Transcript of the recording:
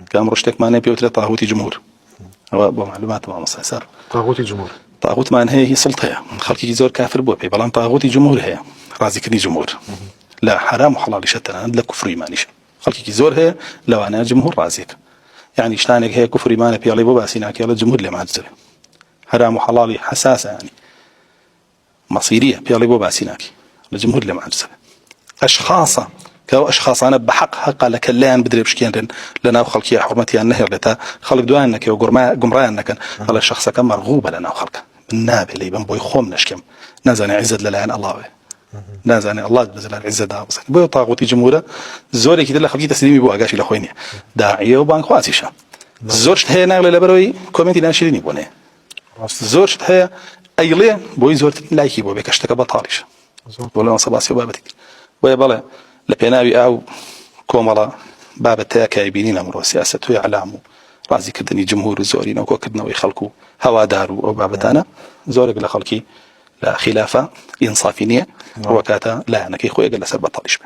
كام رشتك ما نبي وتر طاغوتي جمهور هو بمعلومات ما مصير طاغوتي جمهور طاغوت ما هي سلطة خلقي زور كافر بوبي بلان طاغوتي جمهور هي رازي كني جمهور لا حرام وحلال شتى عند لك كفر إيمانيش خلقي زور هي لو أنا جمهور رازيك يعني شلانك هي كفر إيمان بيالي بو باسيناك يلا الجمهور اللي معجزة حرام وحلال حساسة يعني مصيرية بيالي بو باسيناك الجمهور اللي معجزة أشخاصا كأو أشخاص أنا بحق حق لك اللي أنا بدري بشكين لنا خلقي حرمتي النهر لتا خلق دوانك وقمراء أنك على الشخص كم مرغوبة لنا خلقه الناب اللي بنبوي خوم نشكم نازني عزت للعن الله نازني الله بزل العزة دا بس بو طاغوتي جمهوره زوري كده خلقي تسليمي بو أجاشي لخويني داعية وبانك خواتيشا زورش هي ناقل لبروي كومنتي ناشريني بونه زورش هي أيلين بوي زورت لايكي بو بكشتك بطالش ولا صباصي وبابتك ويبلا لبناوي أو كوملا باب التاكايبين أمر وسياسة ويعلاموا رازي كدني جمهور زورين أو كدنا ويخلقوا هوا داروا أو بابتانا زورك لخلقي لا خلافة إنصافينية وكاتا لا أنا كي خويا قال سبب طالش